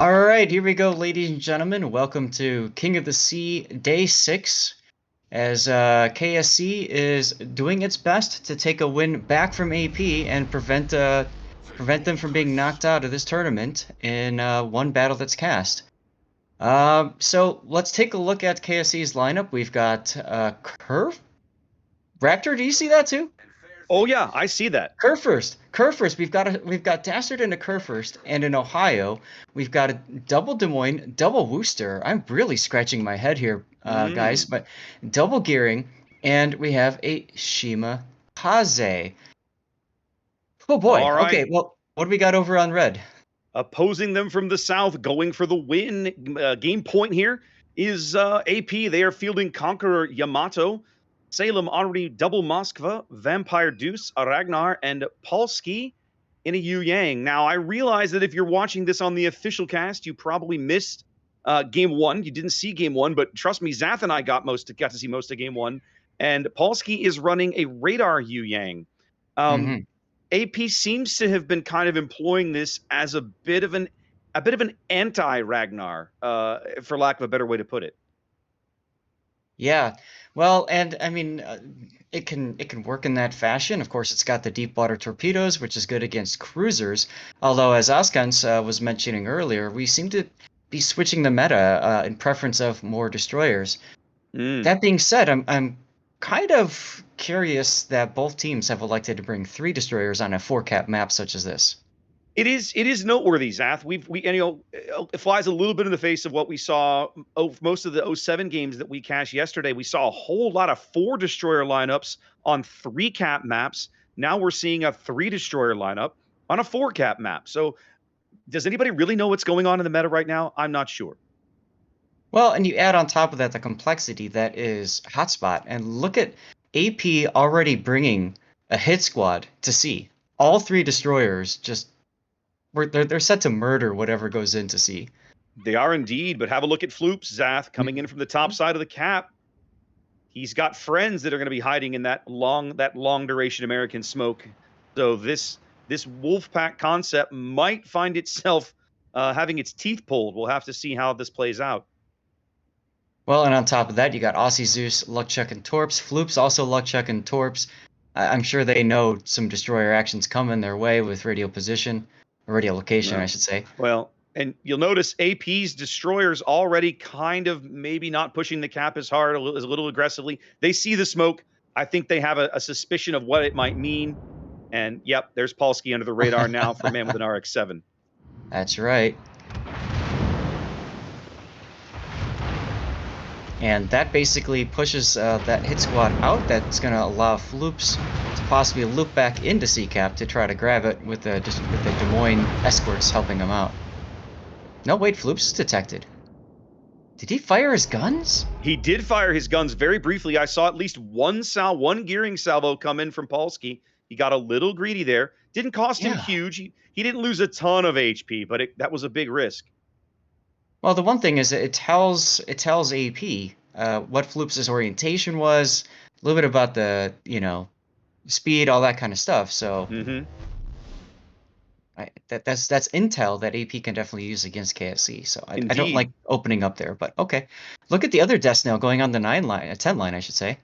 All right, here we go, ladies and gentlemen. Welcome to King of the Sea Day 6, as KSC is doing its best to take a win back from AP and prevent them from being knocked out of this tournament in one battle that's cast. So let's take a look at KSC's lineup. We've got Curve. Raptor, do you see that too? Oh yeah, I see that. Kerr first. We've got Dastard and a Kerr first, and in Ohio we've got a double Des Moines, double Worcester. I'm really scratching my head here, guys, but double gearing, and we have a Shima Kaze. Oh boy. All right. Okay, well, what do we got over on red? Opposing them from the south, going for the win. Game point here is AP. They are fielding Conqueror Yamato, Salem already double Moskva, Vampire Deuce, Ragnar, and Polski in a Yu Yang. Now, I realize that if you're watching this on the official cast, you probably missed game one. You didn't see game one, but trust me, Zath and I got to see most of game one. And Polski is running a radar Yu Yang. Mm-hmm. AP seems to have been kind of employing this as a bit of an anti Ragnar, for lack of a better way to put it. Yeah. Well, and I mean, it can work in that fashion. Of course, it's got the deep water torpedoes, which is good against cruisers. Although, as Askans was mentioning earlier, we seem to be switching the meta in preference of more destroyers. That being said, I'm kind of curious that both teams have elected to bring 3 destroyers on a 4-cap map such as this. It is noteworthy, Zath. It flies a little bit in the face of what we saw most of the '07 games that we cashed yesterday. We saw a whole lot of 4 destroyer lineups on 3-cap maps. Now we're seeing a 3 destroyer lineup on a 4-cap map. So does anybody really know what's going on in the meta right now? I'm not sure. Well, and you add on top of that the complexity that is Hotspot, and look at AP already bringing a hit squad to sea. All 3 destroyers they're set to murder whatever goes in to sea. They are indeed, but have a look at Floops, Zath, coming in from the top side of the cap. He's got friends that are going to be hiding in that long duration American smoke. So this Wolfpack concept might find itself having its teeth pulled. We'll have to see how this plays out. Well, and on top of that, you got Aussie Zeus, Luckchuck, and Torps. Floops also Luckchuck and Torps. I'm sure they know some destroyer actions coming their way with radio position, or radio location, I should say. Well, and you'll notice AP's destroyers already kind of maybe not pushing the cap as hard, a little aggressively. They see the smoke. I think they have a suspicion of what it might mean. And yep, there's Polski under the radar now for Man with an RX-7. That's right. And that basically pushes that hit squad out. That's going to allow Floops to possibly loop back into C-Cap to try to grab it with the Des Moines escorts helping him out. No, wait, Floops is detected. Did he fire his guns? He did fire his guns very briefly. I saw at least one gearing salvo come in from Polski. He got a little greedy there. Didn't cost him huge. He didn't lose a ton of HP, but that was a big risk. Well, the one thing is that it tells AP what Floops' orientation was, a little bit about the, speed, all that kind of stuff. So that's intel that AP can definitely use against KSC. So I don't like opening up there, but okay. Look at the other death snail going on the 10 line, I should say.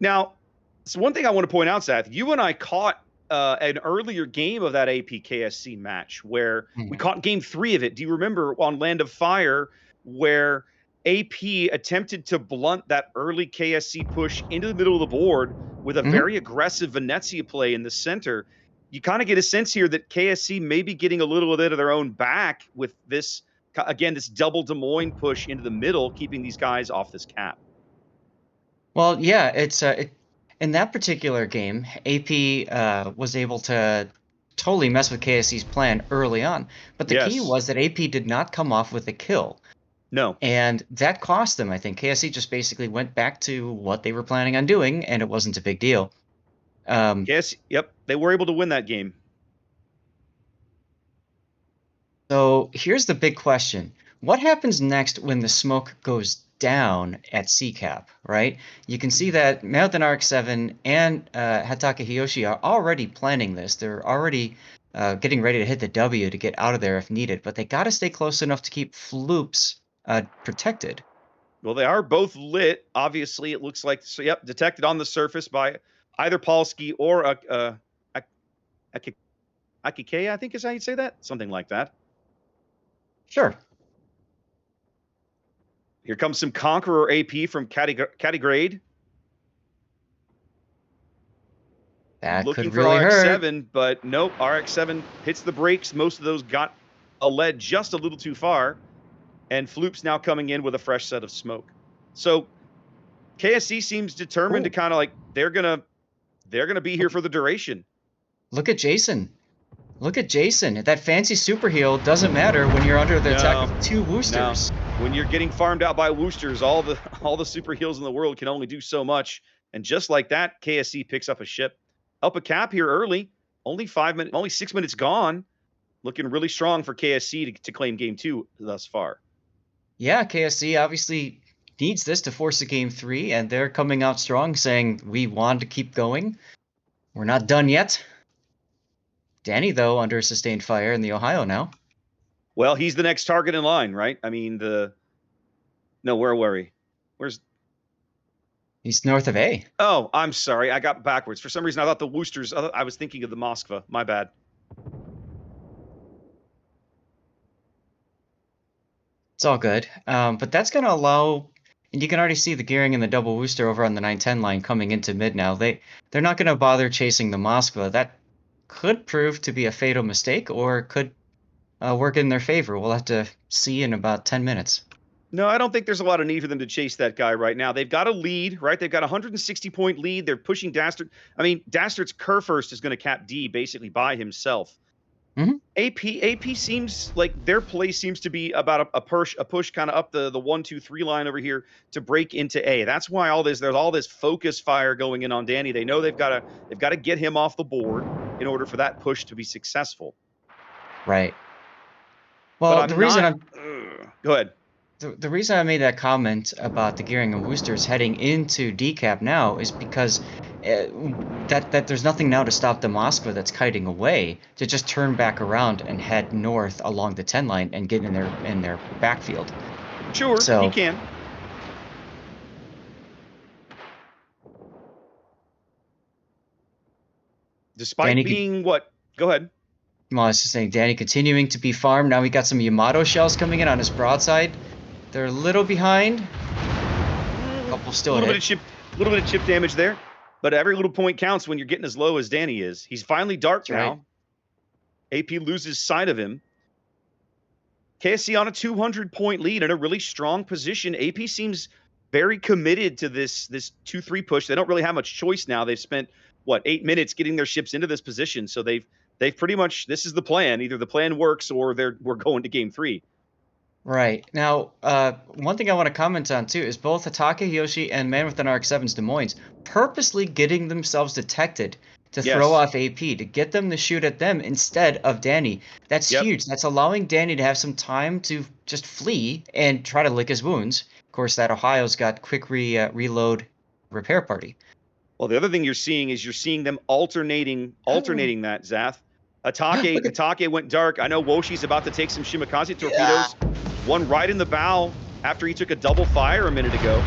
Now, so one thing I want to point out, Seth, you and I caught an earlier game of that AP KSC match where we caught game 3 of it. Do you remember on Land of Fire where AP attempted to blunt that early KSC push into the middle of the board with a very aggressive Venezia play in the center? You kind of get a sense here that KSC may be getting a little bit of their own back with this, again, this double Des Moines push into the middle, keeping these guys off this cap. Well, yeah, it's in that particular game, AP was able to totally mess with KSC's plan early on. But the key was that AP did not come off with a kill. No. And that cost them, I think. KSC just basically went back to what they were planning on doing, and it wasn't a big deal. Yes, yep. They were able to win that game. So here's the big question. What happens next when the smoke goes down at C-Cap, right? You can see that Man with an RX-7 and Hataka Hiyoshi are already planning this. They're already getting ready to hit the W to get out of there if needed, but they got to stay close enough to keep Floops protected. Well, they are both lit. Obviously, it looks like, so yep, detected on the surface by either Polsky or Akike, I think is how you'd say that. Something like that. Sure. Here comes some Conqueror AP from Catigrade. That Looking could for really hurt. RX-7, but nope. RX-7 hits the brakes. Most of those got a lead just a little too far. And Floop's now coming in with a fresh set of smoke. So KSC seems determined to kind of like they're gonna be here for the duration. Look at Jason. Look at Jason. That fancy super heal doesn't matter when you're under the attack of 2 Woosters. No. When you're getting farmed out by Woosters, all the super heals in the world can only do so much. And just like that, KSC picks up a ship. Up a cap here early. Only 6 minutes gone. Looking really strong for KSC to claim game 2 thus far. Yeah, KSC obviously needs this to force a game 3, and they're coming out strong, saying we want to keep going. We're not done yet. Danny, though, under sustained fire in the Ohio now. Well, he's the next target in line, right? I mean, no, where were we? He's north of A. Oh, I'm sorry. I got backwards. For some reason, I thought the Woosters, I was thinking of the Moskva. My bad. It's all good. But that's going to allow, and you can already see the gearing and the double Wooster over on the 910 line coming into mid now. They're not going to bother chasing the Moskva. That could prove to be a fatal mistake, or could work in their favor. We'll have to see in about 10 minutes. No, I don't think there's a lot of need for them to chase that guy right now. They've got a lead, right? They've got a 160-point lead. They're pushing Dastard. I mean, Dastard's Kerfurst is going to cap D basically by himself. Mm-hmm. AP seems like their play seems to be about a push kind of up the 1, 2, 3 line over here to break into A. That's why there's all this focus fire going in on Danny. They know they've got to get him off the board in order for that push to be successful. Right. Well, the reason I'm go ahead. The reason I made that comment about the gearing and Woosters heading into decap now is because that there's nothing now to stop the Moskva that's kiting away to just turn back around and head north along the 10 line and get in their backfield. Sure, so, he can. Despite being what? Go ahead. Well, I was just saying, Danny continuing to be farmed. Now we got some Yamato shells coming in on his broadside. They're a little behind. A couple still hit. A little bit of chip damage there, but every little point counts when you're getting as low as Danny is. He's finally dark now. Right. AP loses sight of him. KSC on a 200-point lead in a really strong position. AP seems very committed to this 2-3 push. They don't really have much choice now. They've spent 8 minutes getting their ships into this position, so they've pretty much, this is the plan. Either the plan works or we're going to game 3. Right. Now, one thing I want to comment on, too, is both Hatake Yoshi and Man with an RX-7's Des Moines purposely getting themselves detected to throw off AP, to get them to shoot at them instead of Danny. That's huge. That's allowing Danny to have some time to just flee and try to lick his wounds. Of course, that Ohio's got quick reload repair party. Well, the other thing you're seeing them alternating that, Zath. Hatake went dark. I know Woshi's about to take some Shimakaze torpedoes. Yeah. One right in the bow after he took a double fire a minute ago.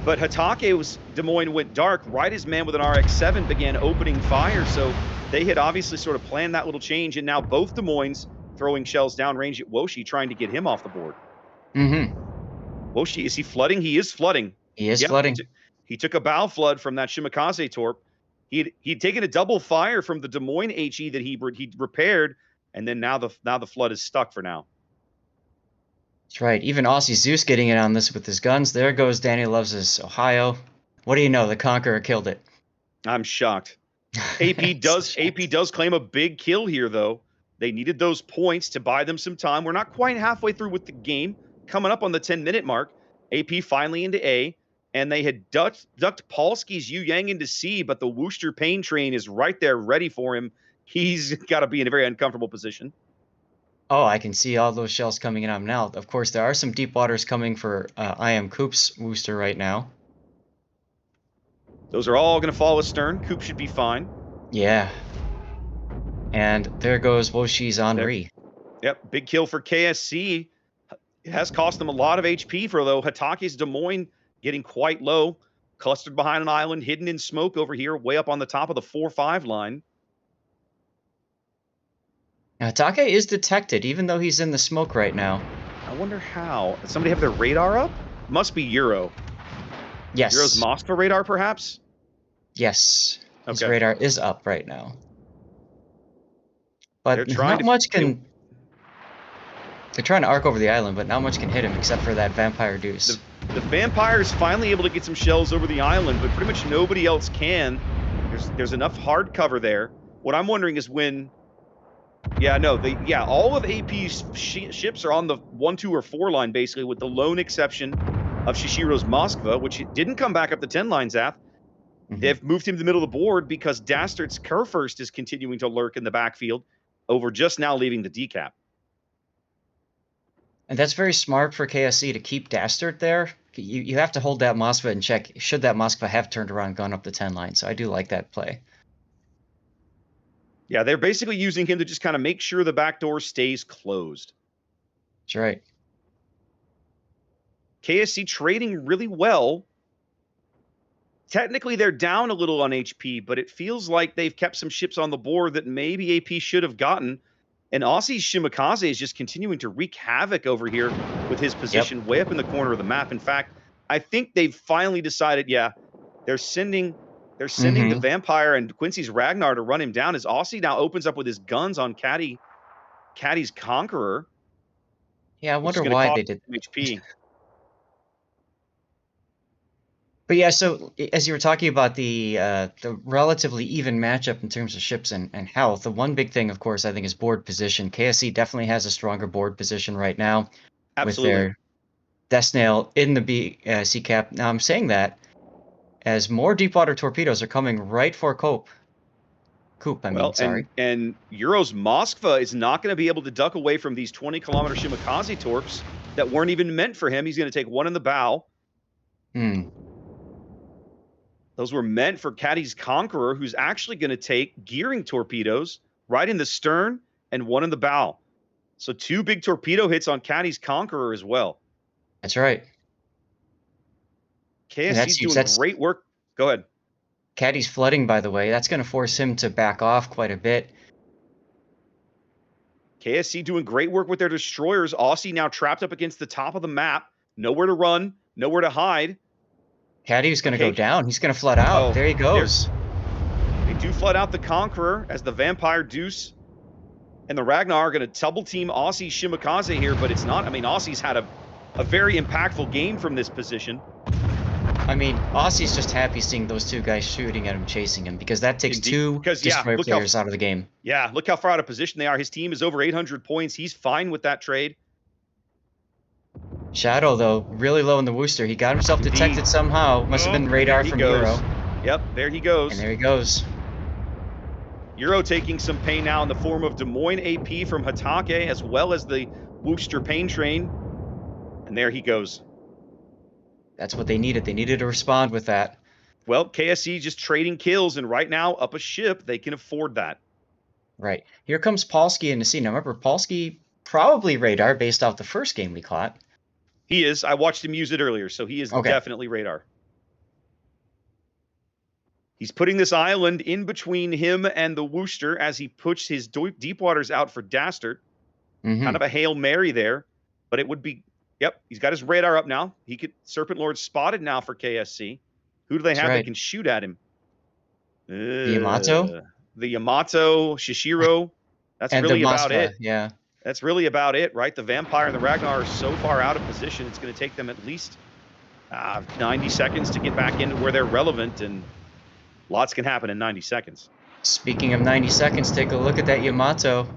But Des Moines went dark right as Man with an RX-7 began opening fire. So they had obviously sort of planned that little change. And now both Des Moines throwing shells downrange at Woshi, trying to get him off the board. Mm-hmm. Woshi, is he flooding? He is flooding. He is flooding. He took a bow flood from that Shimakaze torp. He'd taken a double fire from the Des Moines HE that he repaired, and then now the flood is stuck for now. That's right. Even Aussie Zeus getting in on this with his guns. There goes Danny Loves' Ohio. What do you know? The Conqueror killed it. I'm shocked. AP does claim a big kill here, though. They needed those points to buy them some time. We're not quite halfway through with the game. Coming up on the 10-minute mark. AP finally into A. And they had ducked Polsky's Yu Yang into C, but the Wooster Pain Train is right there ready for him. He's got to be in a very uncomfortable position. Oh, I can see all those shells coming in on now. Of course, there are some deep waters coming for I Am Coop's Wooster right now. Those are all going to fall astern. Coop should be fine. Yeah. And there goes Woshi's Henri. Yep, big kill for KSC. It has cost them a lot of HP for, though. Hitake's Des Moines getting quite low. Clustered behind an island, hidden in smoke over here, way up on the top of the 4-5 line. Now, Hitake is detected, even though he's in the smoke right now. I wonder how. Does somebody have their radar up? Must be Euro. Yes. Euro's Moskva radar, perhaps? Yes. His Okay. radar is up right now. But They're trying not much can... They're trying to arc over the island, but not much can hit him except for that Vampire Deuce. The Vampire is finally able to get some shells over the island, but pretty much nobody else can. There's enough hard cover there. What I'm wondering is when... all of AP's ships are on the 1, 2, or 4 line, basically, with the lone exception of Shishiro's Moskva, which didn't come back up the 10 line, Zath. They've moved him to the middle of the board because Dastard's Kerfurst is continuing to lurk in the backfield over just now leaving the decap. And that's very smart for KSC to keep Dastard there. You have to hold that Moskva in check should that Moskva have turned around gone up the 10 line. So I do like that play. Yeah, they're basically using him to just kind of make sure the back door stays closed. That's right. KSC trading really well. Technically, they're down a little on HP, but it feels like they've kept some ships on the board that maybe AP should have gotten. And Aussie's Shimakaze is just continuing to wreak havoc over here with his position way up in the corner of the map. In fact, I think they've finally decided, they're sending the Vampire and Quincy's Ragnar to run him down as Aussie now opens up with his guns on Caddy's Conqueror. Yeah, I wonder why they did HP. But yeah, so as you were talking about the relatively even matchup in terms of ships and health, the one big thing, of course, I think is board position. KSC definitely has a stronger board position right now. Absolutely. With their Snail in the C cap. Now I'm saying that as more deep water torpedoes are coming right for Coop. And Euro's Moskva is not going to be able to duck away from these 20-kilometer Shimakaze torps that weren't even meant for him. He's going to take one in the bow. Those were meant for Caddy's Conqueror, who's actually going to take gearing torpedoes right in the stern and one in the bow. So 2 big torpedo hits on Caddy's Conqueror as well. That's right. KSC's doing great work. Go ahead. Caddy's flooding, by the way. That's going to force him to back off quite a bit. KSC doing great work with their destroyers. Aussie now trapped up against the top of the map. Nowhere to run, nowhere to hide. Caddy's going to go down. He's going to flood out. There he goes. They do flood out the Conqueror as the Vampire Deuce and the Ragnar are going to double team Aussie's Shimakaze here, but it's not. I mean, Aussie's had a very impactful game from this position. I mean, Aussie's just happy seeing those 2 guys shooting at him, chasing him, because that takes 2 destroyer players out of the game. Yeah, look how far out of position they are. His team is over 800 points. He's fine with that trade. Shadow, though, really low in the Worcester. He got himself detected somehow. Must have been radar from Euro. Yep, there he goes. And there he goes. Euro taking some pain now in the form of Des Moines AP from Hitake, as well as the Worcester pain train. And there he goes. That's what they needed. They needed to respond with that. Well, KSC just trading kills, and right now, up a ship, they can afford that. Right. Here comes Polsky in the scene. Now, remember, Polsky probably radar based off the first game we caught. He is. I watched him use it earlier, so he is definitely radar. He's putting this island in between him and the Worcester as he puts his deep waters out for Dastard. Kind of a Hail Mary there, but it would be... Yep, he's got his radar up now. Serpent Lord spotted now for KSC. Who do they have that can shoot at him? The Yamato? The Yamato, Shishiro. That's really about it. Yeah. That's really about it, right? The Vampire and the Ragnar are so far out of position, it's going to take them at least 90 seconds to get back into where they're relevant, and lots can happen in 90 seconds. Speaking of 90 seconds, take a look at that Yamato.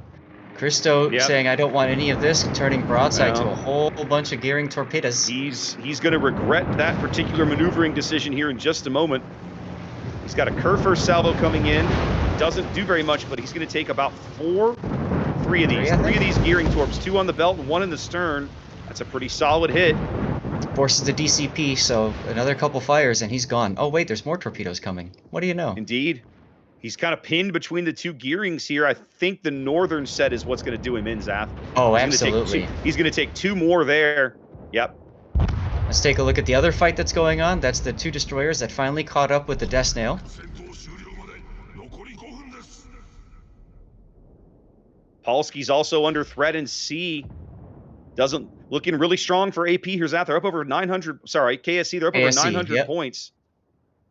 Christo saying, I don't want any of this, turning broadside to a whole bunch of gearing torpedoes. He's going to regret that particular maneuvering decision here in just a moment. He's got a Kerfurst salvo coming in. Doesn't do very much, but he's going to take about three of these gearing torps, 2 on the belt and 1 in the stern. That's a pretty solid hit. Forces the DCP, so another couple fires and he's gone. Oh wait, there's more torpedoes coming. What do you know? Indeed. He's kind of pinned between the two gearings here. I think the northern set is what's going to do him in, Zath. Oh, absolutely. He's going to take 2 more there. Yep. Let's take a look at the other fight that's going on. That's the 2 destroyers that finally caught up with the Death Snail. Polsky's also under threat in C. Looking really strong for AP here, Zath. They're up over 900. Sorry, KSC. They're up over 900 points.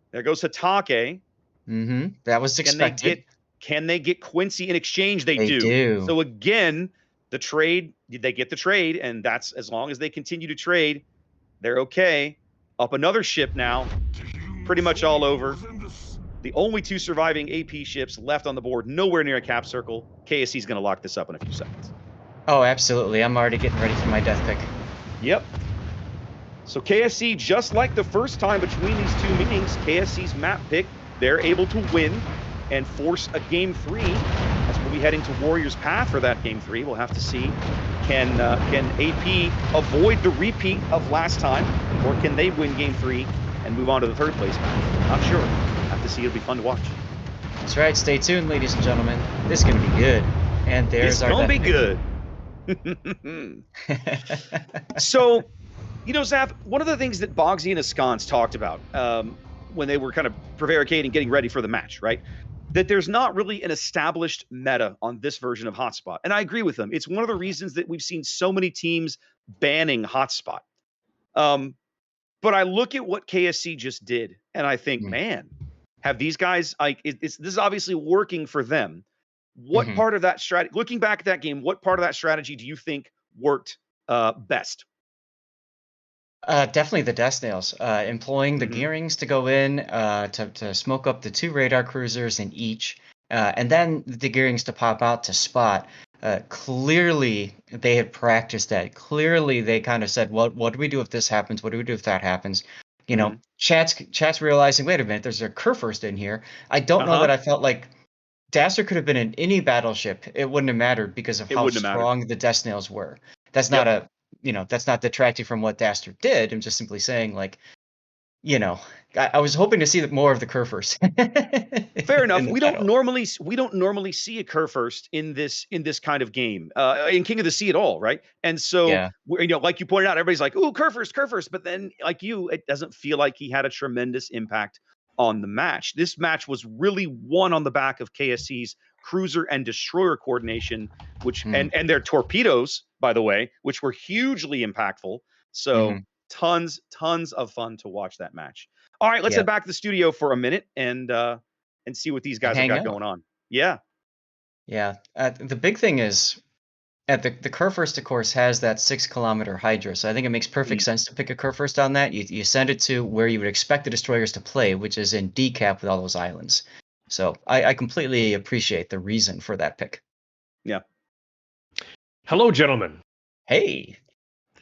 There goes Hatake. That was expected. Can they get Quincy in exchange? They do. So again, they get the trade, and that's as long as they continue to trade, they're okay. Up another ship now, pretty much all over. The only 2 surviving AP ships left on the board, nowhere near a cap circle. KSC's going to lock this up in a few seconds. Oh, absolutely. I'm already getting ready for my death pick. Yep. So KSC, just like the first time between these 2 meetings, KSC's map pick, they're able to win and force a game 3. As we'll be heading to Warriors' path for that game 3. We'll have to see, can AP avoid the repeat of last time, or can they win game 3 and move on to the 3rd place match? Not sure. Have to see. It'll be fun to watch. That's right. Stay tuned, ladies and gentlemen. This is going to be good. And there's our death pick. It's going to be good. So, Zath, one of the things that Boggsy and Ascans talked about when they were kind of prevaricating, getting ready for the match, right? That there's not really an established meta on this version of Hotspot. And I agree with them. It's one of the reasons that we've seen so many teams banning Hotspot. But I look at what KSC just did, and I think, man, have these guys, this is obviously working for them. What part of that strategy, looking back at that game, what part of that strategy do you think worked best? Definitely the Death Snails. Employing the gearings to go in to smoke up the 2 radar cruisers in each, and then the gearings to pop out to spot. Clearly, they had practiced that. Clearly, they kind of said, what do we do if this happens? What do we do if that happens? Chat's realizing, wait a minute, there's a Kurfürst in here. I don't know that I felt like Daster could have been in any battleship. It wouldn't have mattered because of how strong the Death Snails were. That's not that's not detracting from what Daster did. I'm just simply saying, like, I was hoping to see more of the Kurfürst. Fair enough. We don't normally see a Kurfürst in this kind of game, in King of the Sea at all, right? And so, like you pointed out, everybody's like, "Ooh, Kurfürst," but then, it doesn't feel like he had a tremendous impact on the match. This match was really won on the back of KSC's cruiser and destroyer coordination, which and their torpedoes, by the way, which were hugely impactful. So tons of fun to watch that match. All right, let's head back to the studio for a minute and see what these guys have got going on. Yeah. The big thing is, the Kurfürst, of course, has that 6-kilometer Hydra, so I think it makes perfect sense to pick a Kurfürst on that. You send it to where you would expect the destroyers to play, which is in decap with all those islands. So I completely appreciate the reason for that pick. Yeah. Hello, gentlemen. Hey.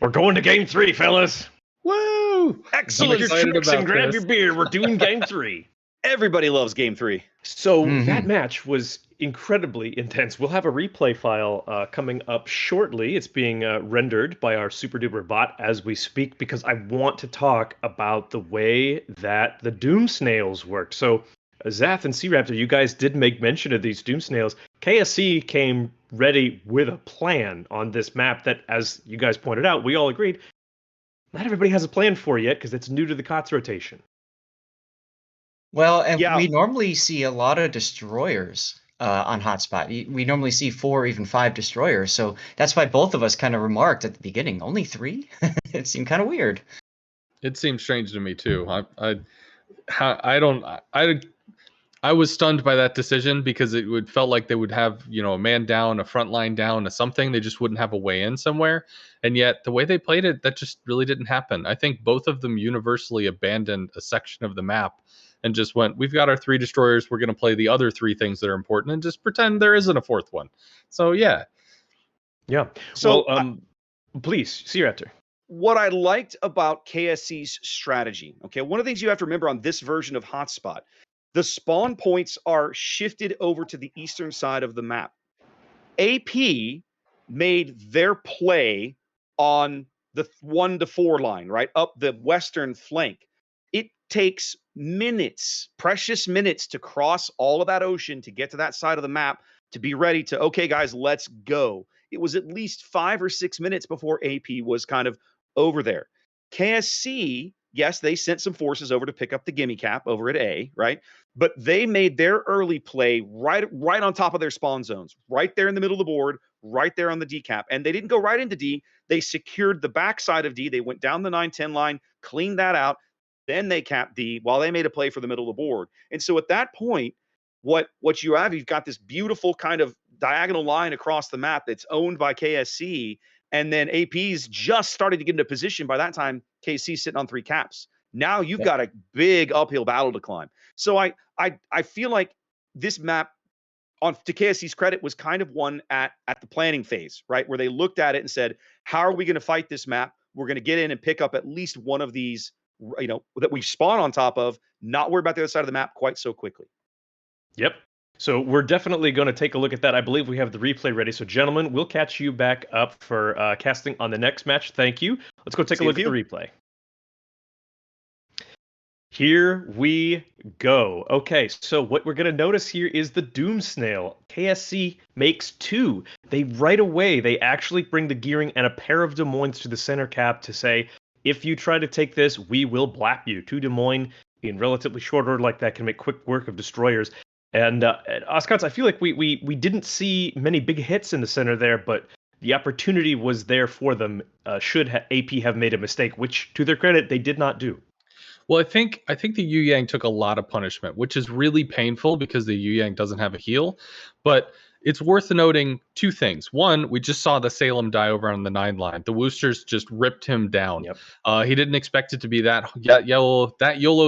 We're going to game 3, fellas. Woo! Excellent. Get your tricks and grab your beer. We're doing game 3. Everybody loves game 3. So that match was incredibly intense. We'll have a replay file coming up shortly. It's being rendered by our super duper bot as we speak, because I want to talk about the way that the Doom Snails worked. So Zath and C-Raptor, you guys did make mention of these Doom Snails. KSC came ready with a plan on this map that, as you guys pointed out, we all agreed, not everybody has a plan for yet because it's new to the KOTS rotation. Well, and we normally see a lot of destroyers on Hotspot. We normally see 4 or even 5 destroyers. So that's why both of us kind of remarked at the beginning, only 3? It seemed kind of weird. It seemed strange to me too. I was stunned by that decision because it would felt like they would have, a man down, a front line down, a something. They just wouldn't have a way in somewhere. And yet the way they played it, that just really didn't happen. I think both of them universally abandoned a section of the map and just went, we've got our 3 destroyers. We're going to play the other 3 things that are important and just pretend there isn't a 4th one. So, yeah. Yeah. So, please, C-Raptor. What I liked about KSC's strategy, okay, one of the things you have to remember on this version of Hotspot, the spawn points are shifted over to the eastern side of the map. AP made their play on the 1 to 4 line, right, up the western flank. It takes minutes, precious minutes to cross all of that ocean to get to that side of the map to be ready to, okay, guys, let's go. It was at least 5 or 6 minutes before AP was kind of over there. KSC, yes, they sent some forces over to pick up the gimme cap over at A, right? But they made their early play right on top of their spawn zones, right there in the middle of the board, right there on the D cap. And they didn't go right into D. They secured the backside of D. They went down the 9-10 line, cleaned that out. Then they capped D while they made a play for the middle of the board. And so at that point, what you have, you've got this beautiful kind of diagonal line across the map that's owned by KSC. And then AP's just started to get into position. By that time, KSC sitting on 3 caps. Now you've got a big uphill battle to climb. So I feel like this map, on to KSC's credit, was kind of one at the planning phase, right? Where they looked at it and said, how are we going to fight this map? We're going to get in and pick up at least one of these, that we spawn on top of, not worry about the other side of the map quite so quickly. Yep. So we're definitely going to take a look at that. I believe we have the replay ready. So gentlemen, we'll catch you back up for casting on the next match. Thank you. Let's go take a look at the replay. Here we go. Okay, so what we're going to notice here is the Doom Snail. KSC makes 2. Right away, they actually bring the gearing and a pair of Des Moines to the center cap to say, if you try to take this, we will blap you. 2 Des Moines in relatively short order like that can make quick work of destroyers. And Oscars, I feel like we didn't see many big hits in the center there, but the opportunity was there for them should AP have made a mistake, which, to their credit, they did not do. Well, I think the Yu Yang took a lot of punishment, which is really painful because the Yu Yang doesn't have a heal. But it's worth noting 2 things. One, we just saw the Salem die over on the 9 line. The Woosters just ripped him down. Yep. He didn't expect it to be that YOLO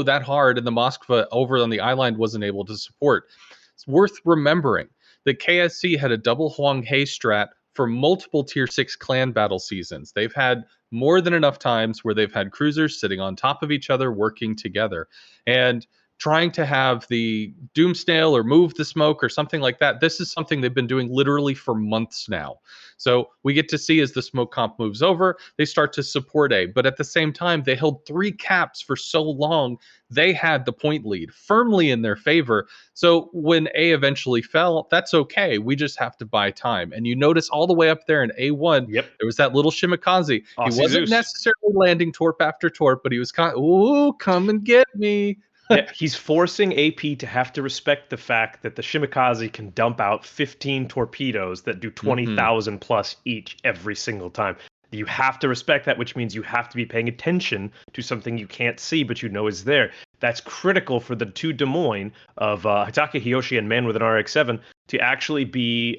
that hard, and the Moskva over on the I-line wasn't able to support. It's worth remembering that KSC had a double Huang He strat for multiple tier 6 clan battle seasons. They've had more than enough times where they've had cruisers sitting on top of each other working together. And trying to have the Doom Snail or move the smoke or something like that, this is something they've been doing literally for months now. So we get to see as the smoke comp moves over, they start to support A. But at the same time, they held 3 caps for so long, they had the point lead firmly in their favor. So when A eventually fell, that's okay. We just have to buy time. And you notice all the way up there in A1, Yep. there was that little Shimikaze. Aussie He wasn't Zeus. necessarily landing torp after torp, but he was kind of, ooh, come and get me. Yeah, he's forcing AP to have to respect the fact that the Shimikaze can dump out 15 torpedoes that do 20,000 plus each every single time. You have to respect that, which means you have to be paying attention to something you can't see, but you know is there. That's critical for the 2 Des Moines of Hitaka Hiyoshi and Man with an RX-7 to actually be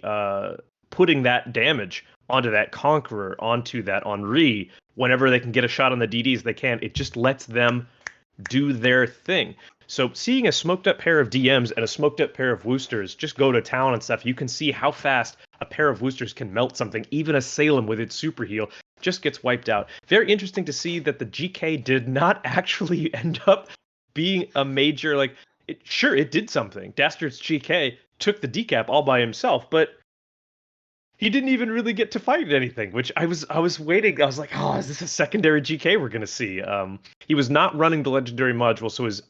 putting that damage onto that Conqueror, onto that Henri. Whenever they can get a shot on the DDs, they can. It just lets them do their thing. So seeing a smoked up pair of DMs and a smoked up pair of Woosters just go to town and stuff, you can see how fast a pair of Woosters can melt something. Even a Salem with its super heal just gets wiped out. Very interesting to see that the GK did not actually end up being a major, it did something. Dastard's GK took the decap all by himself, but he didn't even really get to fight anything, which I was waiting. I was like, oh, is this a secondary GK we're going to see? He was not running the legendary module, so his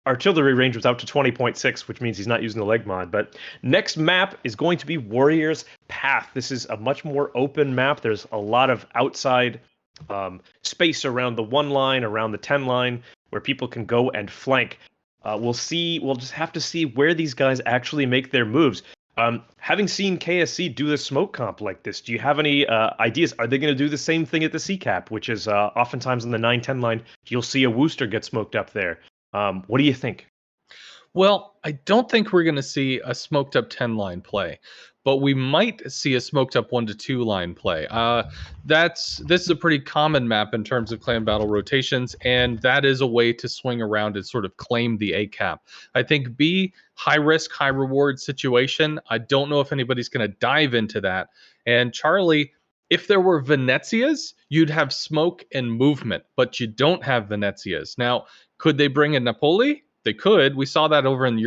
artillery range was out to 20.6, which means he's not using the leg mod. But next map is going to be Warrior's Path. This is a much more open map. There's a lot of outside space around the 1 line, around the 10 line, where people can go and flank. We'll just have to see where these guys actually make their moves. Having seen KSC do the smoke comp like this, do you have any ideas? Are they going to do the same thing at the C cap, which is oftentimes on the 9-10 line, you'll see a Wooster get smoked up there. What do you think? Well, I don't think we're going to see a smoked up 10 line play, but we might see a smoked up 1 to 2 line play. This is a pretty common map in terms of clan battle rotations, and that is a way to swing around and sort of claim the A cap. I think B, high risk, high reward situation. I don't know if anybody's going to dive into that. And Charlie, if there were Venezias, you'd have smoke and movement, but you don't have Venezias. Now, could they bring in Napoli? They could. We saw that over in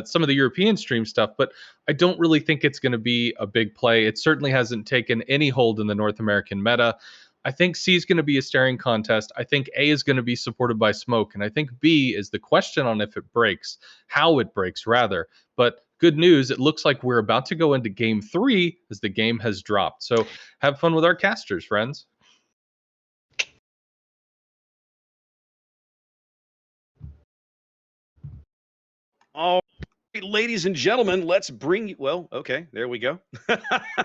some of the European stream stuff, but I don't really think it's going to be a big play. It certainly hasn't taken any hold in the North American meta. I think C is going to be a staring contest. I think A is going to be supported by smoke. And I think B is the question on if it breaks, how it breaks, rather. But good news, it looks like we're about to go into game 3 as the game has dropped. So have fun with our casters, friends. All right, ladies and gentlemen, let's bring you. Well, okay, there we go.